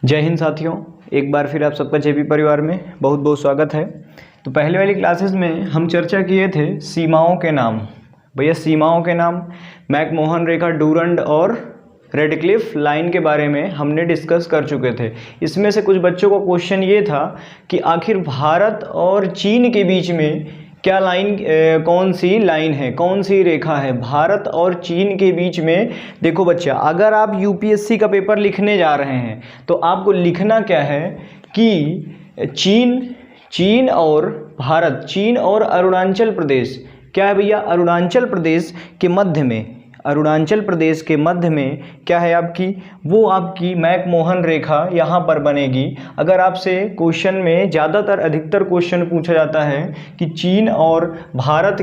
जय हिंद साथियों, एक बार फिर आप सबका जेपी परिवार में बहुत बहुत स्वागत है। तो पहले वाली क्लासेस में हम चर्चा किए थे सीमाओं के नाम। भैया सीमाओं के नाम मैकमोहन रेखा, डूरंड और रेडक्लिफ लाइन के बारे में हमने डिस्कस कर चुके थे। इसमें से कुछ बच्चों का क्वेश्चन ये था कि आखिर भारत और चीन के बीच में क्या लाइन, कौन सी लाइन है, कौन सी रेखा है भारत और चीन के बीच में। देखो बच्चा, अगर आप यूपीएससी का पेपर लिखने जा रहे हैं तो आपको लिखना क्या है कि चीन और भारत, चीन और अरुणाचल प्रदेश, क्या है भैया, अरुणाचल प्रदेश के मध्य में, अरुणाचल प्रदेश के मध्य में क्या है आपकी, वो आपकी मैकमोहन रेखा यहाँ पर बनेगी। अगर आपसे क्वेश्चन में ज़्यादातर अधिकतर क्वेश्चन पूछा जाता है कि चीन और भारत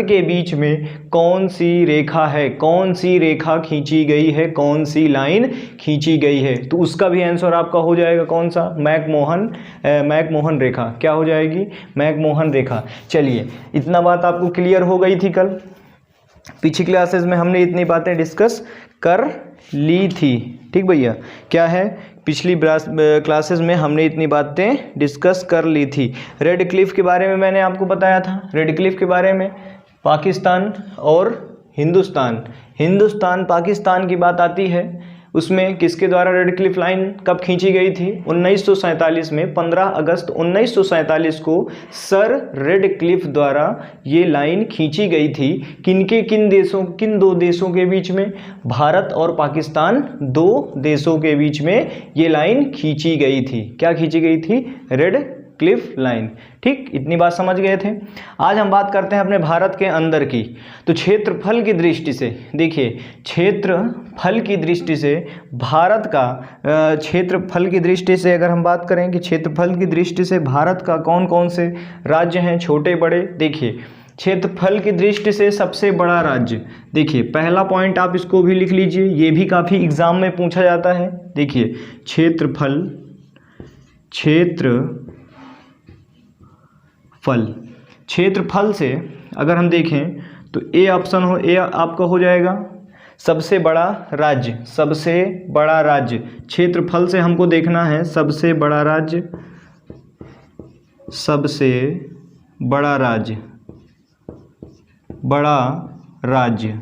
के बीच में कौन सी रेखा है, कौन सी रेखा खींची गई है, कौन सी लाइन खींची गई है, तो उसका भी आंसर आपका हो जाएगा कौन सा, मैकमोहन रेखा। क्या हो जाएगी, मैकमोहन रेखा। चलिए, इतना बात आपको क्लियर हो गई थी। कल पिछली क्लासेस में हमने इतनी बातें डिस्कस कर ली थी, ठीक भैया। क्या है, पिछली क्लासेस में हमने इतनी बातें डिस्कस कर ली थी। रेडक्लिफ के बारे में मैंने आपको बताया था। रेडक्लिफ के बारे में पाकिस्तान और हिंदुस्तान पाकिस्तान की बात आती है। उसमें किसके द्वारा रेडक्लिफ लाइन कब खींची गई थी, 1947 में, 15 अगस्त 1947 को सर रेडक्लिफ द्वारा ये लाइन खींची गई थी। किन दो देशों के बीच में, भारत और पाकिस्तान, दो देशों के बीच में ये लाइन खींची गई थी। क्या खींची गई थी, रेडक्लिफ लाइन। ठीक, इतनी बात समझ गए थे। आज हम बात करते हैं अपने भारत के अंदर की। तो क्षेत्रफल की दृष्टि से देखिए, क्षेत्रफल की दृष्टि से भारत का, क्षेत्रफल की दृष्टि से अगर हम बात करें कि क्षेत्रफल की दृष्टि से भारत का कौन कौन से राज्य हैं, छोटे बड़े। देखिए, क्षेत्रफल की दृष्टि से सबसे बड़ा राज्य, देखिए पहला पॉइंट आप इसको भी लिख लीजिए, ये भी काफ़ी एग्जाम में पूछा जाता है। देखिए, क्षेत्रफल से अगर हम देखें तो ए ऑप्शन हो, ए आपका हो जाएगा सबसे बड़ा राज्य। क्षेत्रफल से हमको देखना है सबसे बड़ा राज्य,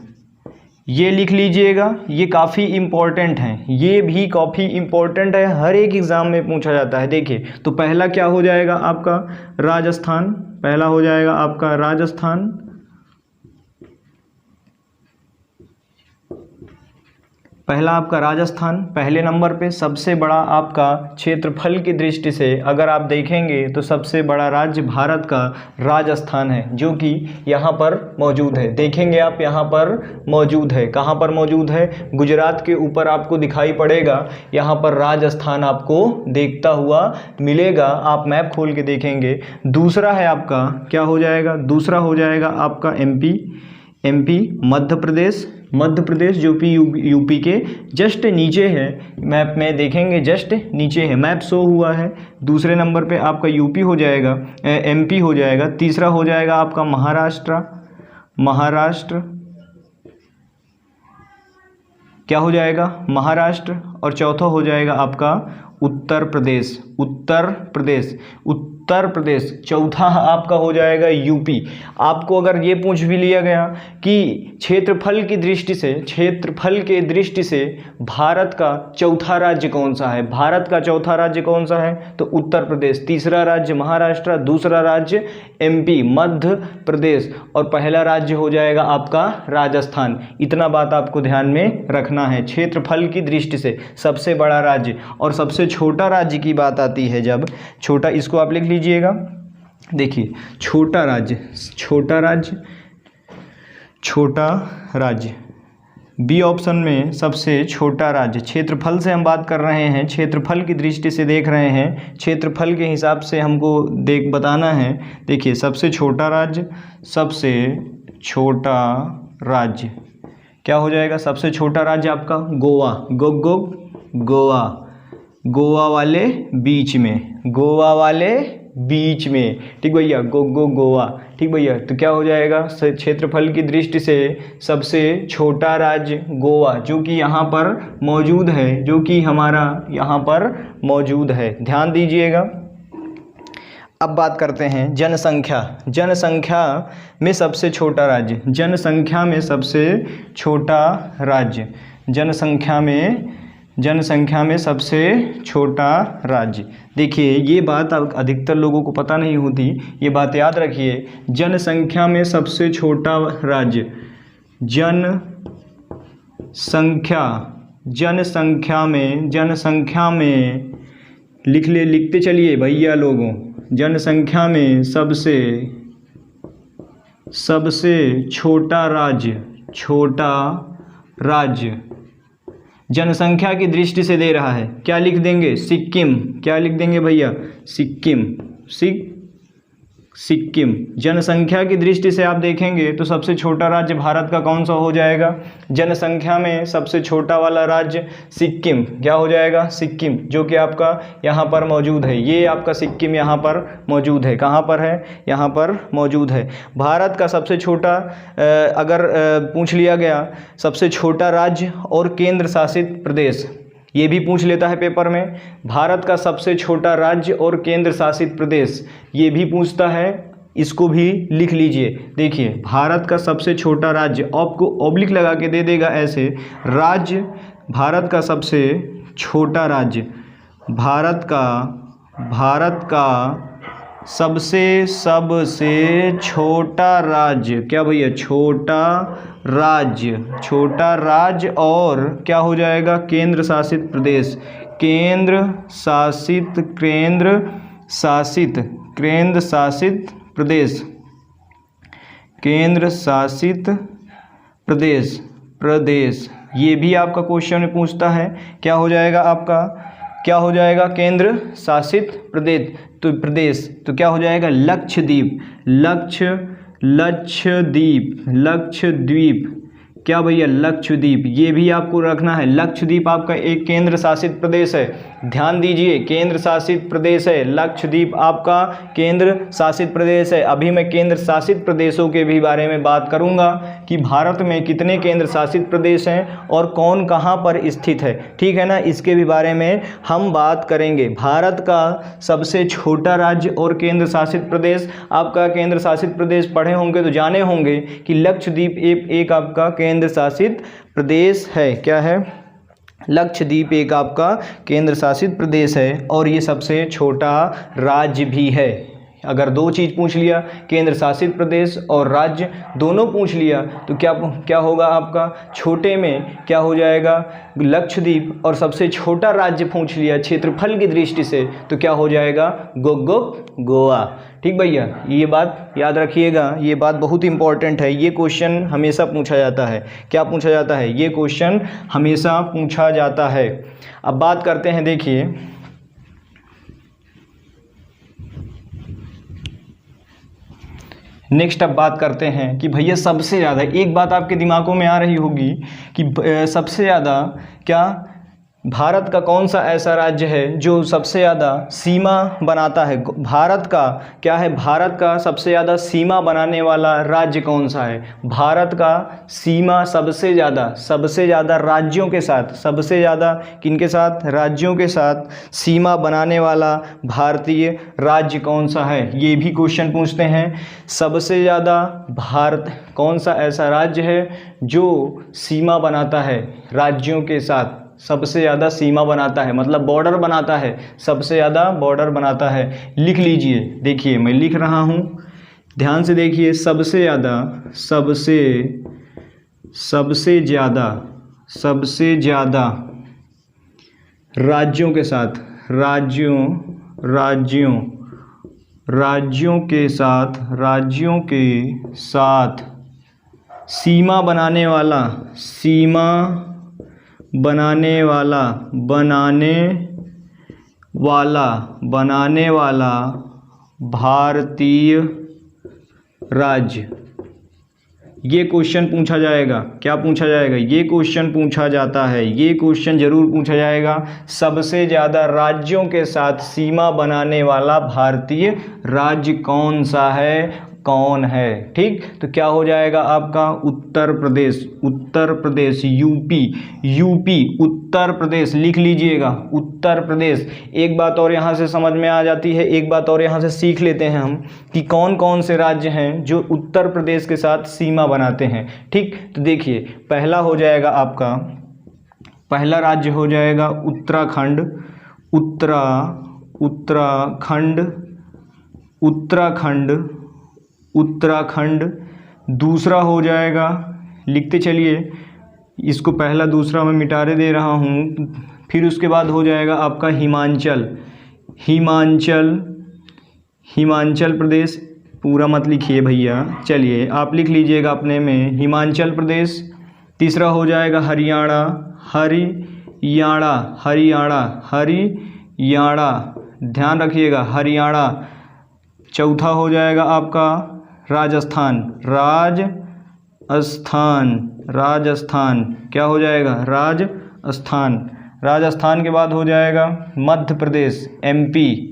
ये लिख लीजिएगा। ये काफ़ी इम्पोर्टेंट है, ये भी काफ़ी इम्पोर्टेंट है, हर एक एग्ज़ाम में पूछा जाता है। देखिए, तो पहला क्या हो जाएगा आपका, राजस्थान। पहला हो जाएगा आपका राजस्थान। पहला आपका राजस्थान पहले नंबर पे। सबसे बड़ा आपका क्षेत्रफल की दृष्टि से अगर आप देखेंगे तो सबसे बड़ा राज्य भारत का राजस्थान है, जो कि यहाँ पर मौजूद है। देखेंगे आप, यहाँ पर मौजूद है। कहाँ पर मौजूद है, गुजरात के ऊपर आपको दिखाई पड़ेगा। यहाँ पर राजस्थान आपको देखता हुआ मिलेगा, आप मैप खोल के देखेंगे। दूसरा है आपका, क्या हो जाएगा, दूसरा हो जाएगा आपका एमपी, मध्य प्रदेश जो कि यूपी के जस्ट नीचे है, मैप में देखेंगे जस्ट नीचे है, मैप शो हुआ है। दूसरे नंबर पे आपका यूपी हो जाएगा, एमपी हो जाएगा। तीसरा हो जाएगा आपका महाराष्ट्र, क्या हो जाएगा, महाराष्ट्र। और चौथा हो जाएगा आपका उत्तर प्रदेश। चौथा आपका हो जाएगा यूपी। आपको अगर ये पूछ भी लिया गया कि क्षेत्रफल की दृष्टि से भारत का चौथा राज्य कौन सा है, तो उत्तर प्रदेश। तीसरा राज्य महाराष्ट्र, दूसरा राज्य एमपी, मध्य प्रदेश, और पहला राज्य हो जाएगा आपका राजस्थान। इतना बात आपको ध्यान में रखना है। क्षेत्रफल की दृष्टि से सबसे बड़ा राज्य और सबसे छोटा राज्य की बात आती है। जब छोटा, इसको आप लिख लीजिएगा। देखिए, छोटा राज्य बी ऑप्शन में सबसे छोटा राज्य। क्षेत्रफल से हम बात कर रहे हैं, क्षेत्रफल की दृष्टि से देख रहे हैं, क्षेत्रफल के हिसाब से हमको बताना है। देखिए, सबसे छोटा राज्य क्या हो जाएगा, सबसे छोटा राज्य आपका गोवा वाले बीच में, ठीक भैया, गोवा, ठीक भैया। तो क्या हो जाएगा, क्षेत्रफल की दृष्टि से सबसे छोटा राज्य गोवा, जो कि यहाँ पर मौजूद है, जो कि हमारा यहाँ पर मौजूद है, ध्यान दीजिएगा। अब बात करते हैं जनसंख्या। जनसंख्या में सबसे छोटा राज्य, जनसंख्या में सबसे छोटा राज्य, जनसंख्या में सबसे छोटा राज्य। देखिए ये बात अधिकतर लोगों को पता नहीं होती, ये बात याद रखिए। जनसंख्या में सबसे छोटा राज्य, जनसंख्या में लिखते चलिए भैया लोगों, जनसंख्या में सबसे छोटा राज्य जनसंख्या की दृष्टि से दे रहा है, क्या लिख देंगे, सिक्किम। क्या लिख देंगे भैया, सिक्किम। जनसंख्या की दृष्टि से आप देखेंगे तो सबसे छोटा राज्य भारत का कौन सा हो जाएगा, जनसंख्या में सबसे छोटा वाला राज्य सिक्किम। क्या हो जाएगा, सिक्किम, जो कि आपका यहाँ पर मौजूद है। ये आपका सिक्किम यहाँ पर मौजूद है, कहाँ पर है, यहाँ पर मौजूद है। भारत का सबसे छोटा अगर पूछ लिया गया सबसे छोटा राज्य और केंद्र शासित प्रदेश, ये भी पूछ लेता है पेपर में। भारत का सबसे छोटा राज्य और केंद्र शासित प्रदेश, ये भी पूछता है, इसको भी लिख लीजिए। देखिए भारत का सबसे छोटा राज्य, आपको ऑब्लिक लगा के दे देगा ऐसे, राज्य, भारत का सबसे छोटा राज्य, भारत का सबसे छोटा राज्य, क्या भैया, छोटा राज्य और क्या हो जाएगा, केंद्र शासित प्रदेश, केंद्र शासित प्रदेश, ये भी आपका क्वेश्चन में पूछता है। क्या हो जाएगा आपका, क्या हो जाएगा, केंद्र शासित प्रदेश, तो क्या हो जाएगा, लक्षद्वीप, क्या भैया, लक्षद्वीप, ये भी आपको रखना है। लक्षद्वीप आपका एक केंद्र शासित प्रदेश है, ध्यान दीजिए, केंद्र शासित प्रदेश है लक्षद्वीप, आपका केंद्र शासित प्रदेश है। अभी मैं केंद्र शासित प्रदेशों के भी बारे में बात करूंगा कि भारत में कितने केंद्र शासित प्रदेश हैं और कौन कहां पर स्थित है, ठीक है ना, इसके भी बारे में हम बात करेंगे। भारत का सबसे छोटा राज्य और केंद्र शासित प्रदेश, आपका केंद्र शासित प्रदेश पढ़े होंगे तो जाने होंगे कि लक्षद्वीप एक आपका केंद्र शासित प्रदेश है। क्या है, लक्षद्वीप एक आपका केंद्र शासित प्रदेश है और ये सबसे छोटा राज्य भी है। अगर दो चीज़ पूछ लिया, केंद्र शासित प्रदेश और राज्य दोनों पूछ लिया, तो क्या होगा आपका, छोटे में क्या हो जाएगा, लक्षद्वीप, और सबसे छोटा राज्य पूछ लिया क्षेत्रफल की दृष्टि से, तो क्या हो जाएगा, गोवा। ठीक भैया, ये बात याद रखिएगा, ये बात बहुत इंपॉर्टेंट है। ये क्वेश्चन हमेशा पूछा जाता है। क्या पूछा जाता है, ये क्वेश्चन हमेशा पूछा जाता है। अब बात करते हैं, देखिए नेक्स्ट अब बात करते हैं कि भैया सबसे ज़्यादा, एक बात आपके दिमागों में आ रही होगी कि सबसे ज़्यादा क्या भारत का कौन सा ऐसा राज्य है जो सबसे ज़्यादा सीमा बनाता है। भारत का क्या है, भारत का सबसे ज़्यादा सीमा बनाने वाला राज्य कौन सा है। भारत का सीमा सबसे ज़्यादा राज्यों के साथ, सबसे ज़्यादा किनके साथ, राज्यों के साथ सीमा बनाने वाला भारतीय राज्य कौन सा है, ये भी क्वेश्चन पूछते हैं। सबसे ज़्यादा भारत कौन सा ऐसा राज्य है जो सीमा बनाता है राज्यों के साथ, सबसे ज़्यादा सीमा बनाता है, मतलब बॉर्डर बनाता है, सबसे ज़्यादा बॉर्डर बनाता है। लिख लीजिए, देखिए मैं लिख रहा हूँ, ध्यान से देखिए, सबसे ज़्यादा राज्यों के साथ, राज्यों के साथ सीमा बनाने वाला भारतीय राज्य ये क्वेश्चन पूछा जाएगा। क्या पूछा जाएगा? ये क्वेश्चन पूछा जाता है, ये क्वेश्चन जरूर पूछा जाएगा। सबसे ज़्यादा राज्यों के साथ सीमा बनाने वाला भारतीय राज्य कौन सा है, कौन है? ठीक, तो क्या हो जाएगा आपका? उत्तर प्रदेश। उत्तर प्रदेश, यूपी, यूपी, उत्तर प्रदेश लिख लीजिएगा, उत्तर प्रदेश। एक बात और यहाँ से समझ में आ जाती है, एक बात और यहाँ से सीख लेते हैं हम कि कौन कौन से राज्य हैं जो उत्तर प्रदेश के साथ सीमा बनाते हैं। ठीक, तो देखिए पहला हो जाएगा आपका, पहला राज्य हो जाएगा उत्तराखंड, उत्तराखंड, उत्तराखंड, उत्तराखंड। दूसरा हो जाएगा, लिखते चलिए, इसको पहला दूसरा मैं मिटारे दे रहा हूँ। फिर उसके बाद हो जाएगा आपका हिमाचल, हिमाचल, हिमाचल प्रदेश। पूरा मत लिखिए भैया, चलिए आप लिख लीजिएगा अपने में, हिमाचल प्रदेश। तीसरा हो जाएगा हरियाणा, हरियाणा, हरियाणा, हरियाणा, ध्यान रखिएगा, हरियाणा। चौथा हो जाएगा आपका राजस्थान, राजस्थान, राजस्थान। क्या हो जाएगा? राजस्थान। राजस्थान के बाद हो जाएगा मध्य प्रदेश, एमपी,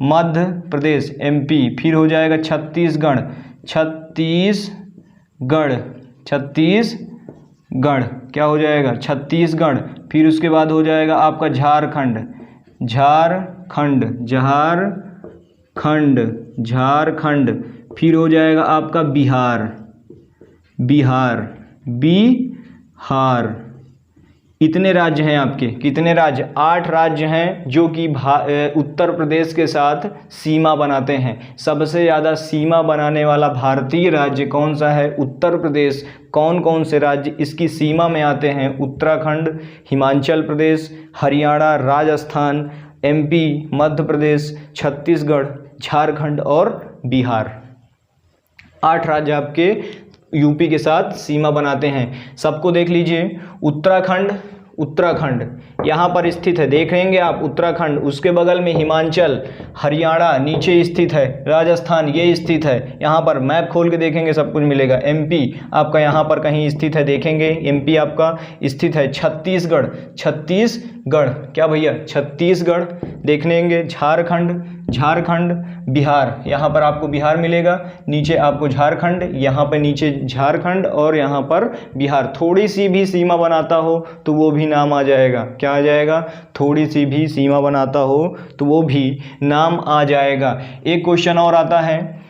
मध्य प्रदेश, एमपी। फिर हो जाएगा छत्तीसगढ़, छत्तीसगढ़, छत्तीसगढ़। क्या हो जाएगा? छत्तीसगढ़। फिर उसके बाद हो जाएगा आपका झारखंड, झारखंड, झारखंड, झारखंड। फिर हो जाएगा आपका बिहार, बिहार, बिहार। इतने राज्य हैं आपके, कितने राज्य? 8 राज्य हैं जो कि उत्तर प्रदेश के साथ सीमा बनाते हैं। सबसे ज़्यादा सीमा बनाने वाला भारतीय राज्य कौन सा है? उत्तर प्रदेश। कौन कौन से राज्य इसकी सीमा में आते हैं? उत्तराखंड, हिमाचल प्रदेश, हरियाणा, राजस्थान, एमपी, मध्य प्रदेश, छत्तीसगढ़, झारखंड और बिहार। 8 राज्य आपके यूपी के साथ सीमा बनाते हैं। सबको देख लीजिए, उत्तराखंड, उत्तराखंड यहाँ पर स्थित है, देख लेंगे आप उत्तराखंड। उसके बगल में हिमाचल, हरियाणा नीचे स्थित है, राजस्थान ये स्थित है। यहाँ पर मैप खोल के देखेंगे सब कुछ मिलेगा। एमपी आपका यहाँ पर कहीं स्थित है, देखेंगे एमपी आपका स्थित है। छत्तीसगढ़, छत्तीसगढ़, क्या भैया? छत्तीसगढ़ देख लेंगे। झारखंड, झारखंड, बिहार, यहाँ पर आपको बिहार मिलेगा, नीचे आपको झारखंड, यहाँ पर नीचे झारखंड और यहाँ पर बिहार। थोड़ी सी भी सीमा बनाता हो तो वो भी नाम आ जाएगा। क्या आ जाएगा? थोड़ी सी भी सीमा बनाता हो तो वो भी नाम आ जाएगा। एक क्वेश्चन और आता है,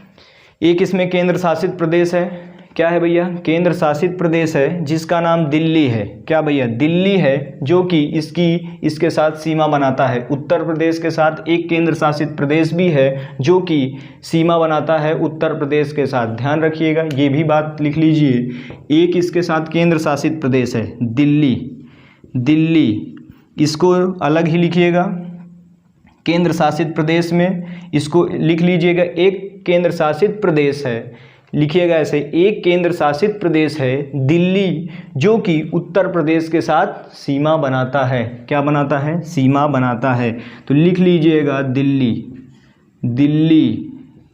एक इसमें केंद्र शासित प्रदेश है। क्या है भैया? केंद्र शासित प्रदेश है जिसका नाम दिल्ली है। क्या भैया? दिल्ली है, जो कि इसके साथ सीमा बनाता है। उत्तर प्रदेश के साथ एक केंद्र शासित प्रदेश भी है जो कि सीमा बनाता है उत्तर प्रदेश के साथ। ध्यान रखिएगा, ये भी बात लिख लीजिए। एक इसके साथ केंद्र शासित प्रदेश है दिल्ली, दिल्ली, इसको अलग ही लिखिएगा। केंद्र शासित प्रदेश में इसको लिख लीजिएगा, एक केंद्र शासित प्रदेश है, लिखिएगा ऐसे, एक केंद्र शासित प्रदेश है दिल्ली, जो कि उत्तर प्रदेश के साथ सीमा बनाता है। क्या बनाता है? सीमा बनाता है। तो लिख लीजिएगा दिल्ली, दिल्ली,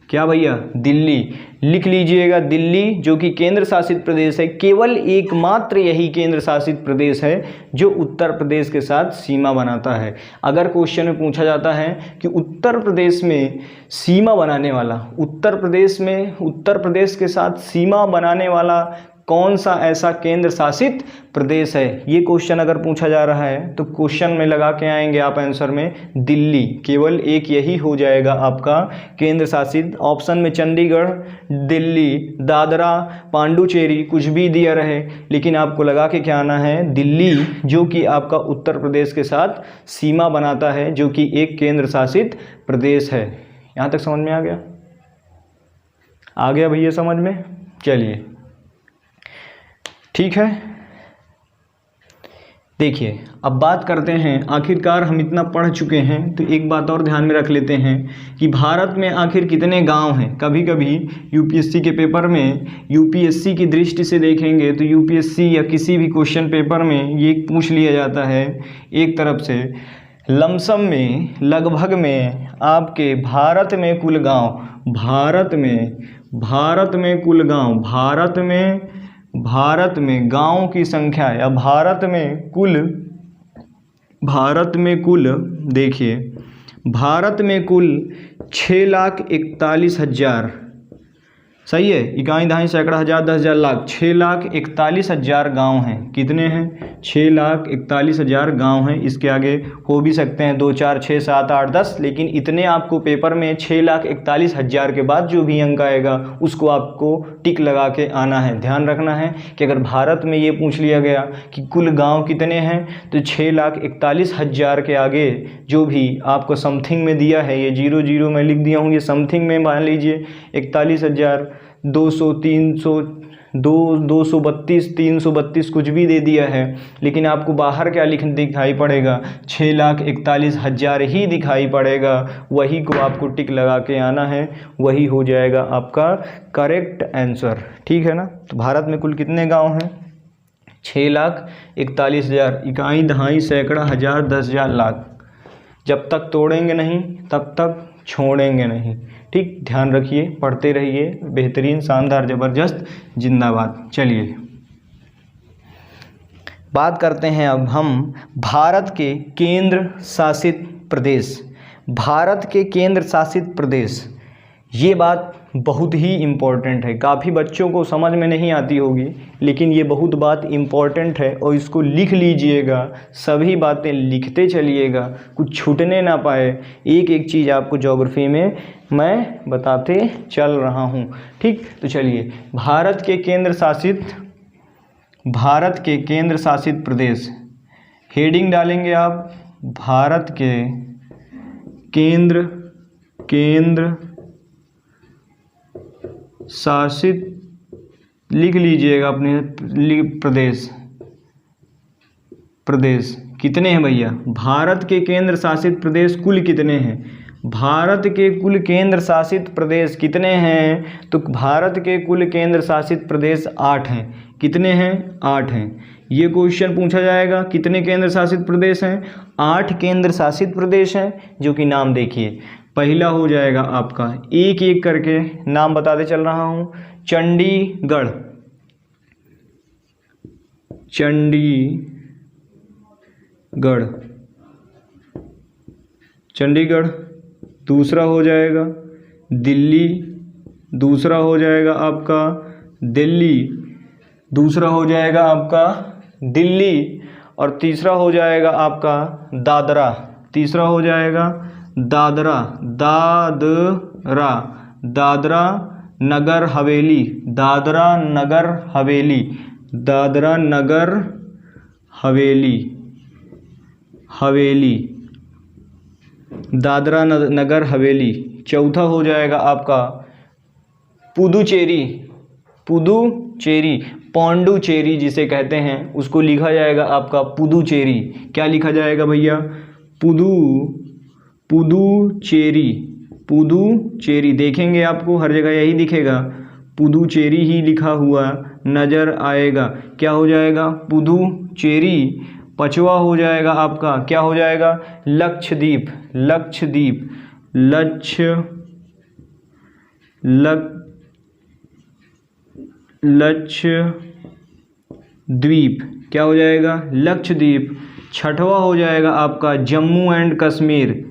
क्या भैया? दिल्ली लिख लीजिएगा, दिल्ली जो कि केंद्र शासित प्रदेश है। केवल एकमात्र यही केंद्र शासित प्रदेश है जो उत्तर प्रदेश के साथ सीमा बनाता है। अगर क्वेश्चन में पूछा जाता है कि उत्तर प्रदेश में सीमा बनाने वाला, उत्तर प्रदेश में उत्तर प्रदेश के साथ सीमा बनाने वाला कौन सा ऐसा केंद्र शासित प्रदेश है, ये क्वेश्चन अगर पूछा जा रहा है तो क्वेश्चन में लगा के आएंगे आप आंसर में दिल्ली। केवल एक यही हो जाएगा आपका केंद्र शासित। ऑप्शन में चंडीगढ़, दिल्ली, दादरा, पांडुचेरी कुछ भी दिया रहे, लेकिन आपको लगा के क्या आना है? दिल्ली, जो कि आपका उत्तर प्रदेश के साथ सीमा बनाता है, जो कि एक केंद्र शासित प्रदेश है। यहाँ तक समझ में आ गया? आ गया भैया समझ में? चलिए ठीक है। देखिए अब बात करते हैं, आखिरकार हम इतना पढ़ चुके हैं तो एक बात और ध्यान में रख लेते हैं कि भारत में आखिर कितने गांव हैं। कभी कभी यूपीएससी के पेपर में, यूपीएससी की दृष्टि से देखेंगे तो यूपीएससी या किसी भी क्वेश्चन पेपर में ये पूछ लिया जाता है एक तरफ से, लमसम में, लगभग में आपके भारत में कुल गाँव, भारत में कुल गाँव, भारत में भारत में गाँव की संख्या या भारत में कुल देखिए, भारत में कुल 6,41,000, सही है, इकाई दहाई सैकड़ा हज़ार दस हज़ार लाख, 6,41,000 गांव हैं। कितने हैं? 6,41,000 गांव हैं। इसके आगे हो भी सकते हैं 2, 4, 6, 7, 8, 10, लेकिन इतने आपको पेपर में 6,41,000 के बाद जो भी अंक आएगा उसको आपको टिक लगा के आना है। ध्यान रखना है कि अगर भारत में ये पूछ लिया गया कि कुल गाँव कितने हैं तो 6,41,000 के आगे जो भी आपको समथिंग में दिया है, ये 0 मैं लिख दिया हूँ, ये समथिंग में मान लीजिए 41,200, 300, 232, 332 कुछ भी दे दिया है, लेकिन आपको बाहर क्या दिखाई पड़ेगा? 6,41,000 ही दिखाई पड़ेगा। वही को आपको टिक लगा के आना है, वही हो जाएगा आपका करेक्ट आंसर। ठीक है ना? तो भारत में कुल कितने गांव हैं? 6,41,000, इकाई दहाई सैकड़ा हज़ार दस हज़ार लाख। जब तक तोड़ेंगे नहीं तब तक छोड़ेंगे नहीं। ठीक, ध्यान रखिए, पढ़ते रहिए। बेहतरीन, शानदार, ज़बरदस्त, जिंदाबाद। चलिए बात करते हैं अब हम भारत के केंद्र शासित प्रदेश। भारत के केंद्र शासित प्रदेश, ये बात बहुत ही इम्पोर्टेंट है। काफ़ी बच्चों को समझ में नहीं आती होगी, लेकिन ये बहुत बात इम्पोर्टेंट है और इसको लिख लीजिएगा। सभी बातें लिखते चलिएगा, कुछ छूटने ना पाए। एक एक चीज़ आपको ज्योग्राफी में मैं बताते चल रहा हूँ। ठीक, तो चलिए भारत के केंद्र शासित प्रदेश, हेडिंग डालेंगे आप, भारत के केंद्र शासित, लिख लीजिएगा अपने प्रदेश कितने हैं भैया? भारत के केंद्र शासित प्रदेश कुल कितने हैं? भारत के कुल केंद्र शासित प्रदेश कितने हैं? तो भारत के कुल केंद्र शासित प्रदेश 8 हैं। कितने हैं? 8 हैं। ये क्वेश्चन पूछा जाएगा कितने केंद्र शासित प्रदेश हैं? 8 केंद्र शासित प्रदेश हैं, जो कि नाम देखिए। पहला हो जाएगा आपका, एक एक करके नाम बताते चल रहा हूँ। चंडीगढ़, चंडीगढ़। दूसरा हो जाएगा दिल्ली, दूसरा हो जाएगा आपका दिल्ली, दूसरा हो जाएगा आपका दिल्ली, और तीसरा हो जाएगा आपका दादरा, तीसरा हो जाएगा दादरा नगर हवेली, दादरा नगर हवेली, दादरा नगर हवेली। चौथा हो जाएगा आपका पुदुचेरी, पौंडुचेरी जिसे कहते हैं, उसको लिखा जाएगा आपका पुदुचेरी। क्या लिखा जाएगा भैया? पुदुचेरी। देखेंगे आपको हर जगह यही दिखेगा, पुदुचेरी ही लिखा हुआ नजर आएगा। क्या हो जाएगा? पुदुचेरी। पांचवा हो जाएगा आपका, क्या हो जाएगा? लक्षद्वीप, क्या हो जाएगा? लक्षद्वीप। छठवा हो जाएगा आपका जम्मू एंड कश्मीर,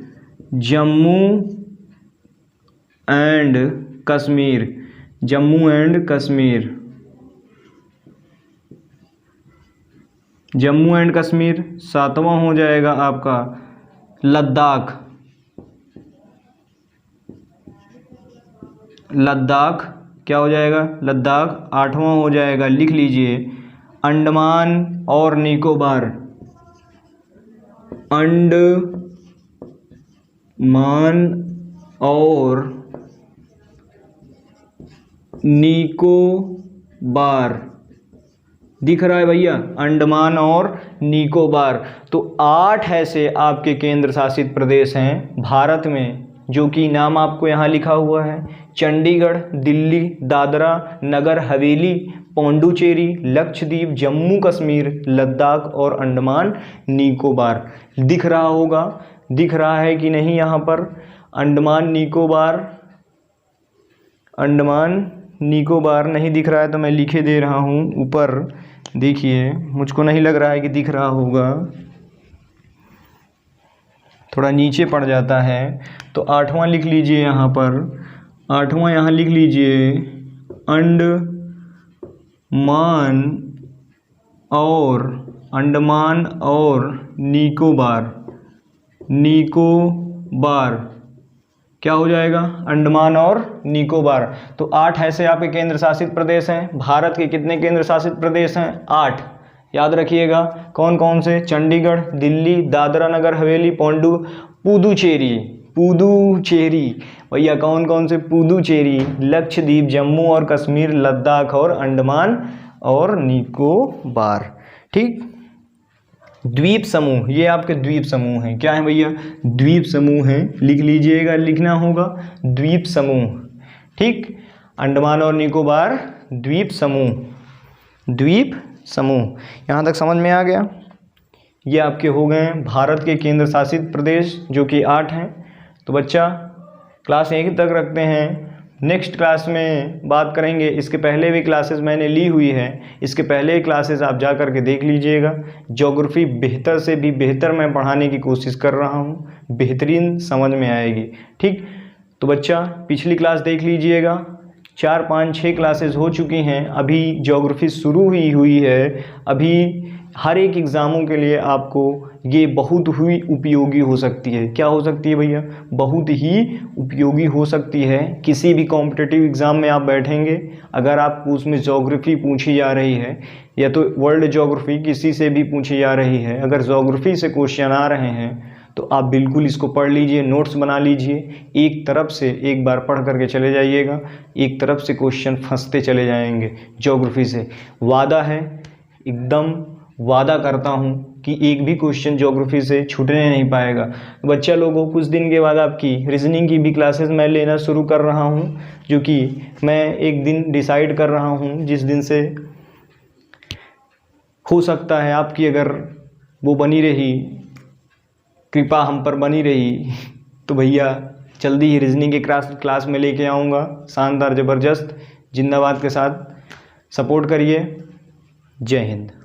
जम्मू एंड कश्मीर। सातवां हो जाएगा आपका लद्दाख, क्या हो जाएगा? लद्दाख। आठवां हो जाएगा, लिख लीजिए, अंडमान और निकोबार, दिख रहा है भैया? अंडमान और निकोबार। तो 8 ऐसे आपके केंद्र शासित प्रदेश हैं भारत में, जो कि नाम आपको यहाँ लिखा हुआ है। चंडीगढ़, दिल्ली, दादरा नगर हवेली, पौंडुचेरी, लक्षद्वीप, जम्मू कश्मीर, लद्दाख और अंडमान निकोबार। दिख रहा होगा, दिख रहा है कि नहीं? यहाँ पर अंडमान निकोबार नहीं दिख रहा है तो मैं लिखे दे रहा हूँ ऊपर, देखिए मुझको नहीं लग रहा है कि दिख रहा होगा, थोड़ा नीचे पड़ जाता है। तो 8वां लिख लीजिए यहाँ पर, 8वां यहाँ लिख लीजिए अंडमान और निकोबार क्या हो जाएगा, अंडमान और निकोबार। तो 8 ऐसे आपके केंद्र शासित प्रदेश हैं। भारत के कितने केंद्र शासित प्रदेश हैं, 8, याद रखिएगा। कौन कौन से, चंडीगढ़, दिल्ली, दादरा नगर हवेली, पुदुचेरी भैया, कौन कौन से, पुदुचेरी, लक्षद्वीप, जम्मू और कश्मीर, लद्दाख और अंडमान और निकोबार। ठीक, द्वीप समूह, ये आपके द्वीप समूह हैं। क्या है भैया, द्वीप समूह हैं, लिख लीजिएगा, लिखना होगा द्वीप समूह। ठीक, अंडमान और निकोबार द्वीप समूह। यहाँ तक समझ में आ गया। ये आपके हो गए हैं भारत के केंद्र शासित प्रदेश जो कि 8 हैं। तो बच्चा क्लास यहीं तक रखते हैं, नेक्स्ट क्लास में बात करेंगे। इसके पहले भी क्लासेस मैंने ली हुई है, इसके पहले क्लासेस आप जा कर के देख लीजिएगा। ज्योग्राफी बेहतर से भी बेहतर मैं पढ़ाने की कोशिश कर रहा हूँ, बेहतरीन समझ में आएगी। ठीक, तो बच्चा पिछली क्लास देख लीजिएगा, 4, 5, 6 क्लासेस हो चुकी हैं, अभी ज्योग्राफी शुरू ही हुई है। अभी हर एक एग्ज़ामों के लिए आपको ये बहुत ही उपयोगी हो सकती है। क्या हो सकती है भैया, बहुत ही उपयोगी हो सकती है। किसी भी कॉम्पिटिटिव एग्ज़ाम में आप बैठेंगे, अगर आपको उसमें ज्योग्राफी पूछी जा रही है या तो वर्ल्ड ज्योग्राफी किसी से भी पूछी जा रही है, अगर ज्योग्राफी से क्वेश्चन आ रहे हैं तो आप बिल्कुल इसको पढ़ लीजिए, नोट्स बना लीजिए। एक तरफ से एक बार पढ़ करके चले जाइएगा, एक तरफ से क्वेश्चन फंसते चले जाएंगे ज्योग्राफी से। वादा है, एकदम वादा करता हूँ कि एक भी क्वेश्चन ज्योग्राफी से छूटने नहीं पाएगा। बच्चा लोगों, कुछ दिन के बाद आपकी रीजनिंग की भी क्लासेस मैं लेना शुरू कर रहा हूँ, जो कि मैं एक दिन डिसाइड कर रहा हूँ, जिस दिन से हो सकता है आपकी अगर वो बनी रही, कृपा हम पर बनी रही, तो भैया जल्दी ही रीजनिंग के क्लास में लेके आऊँगा, शानदार ज़बरदस्त, जिंदाबाद के साथ। सपोर्ट करिए। जय हिंद।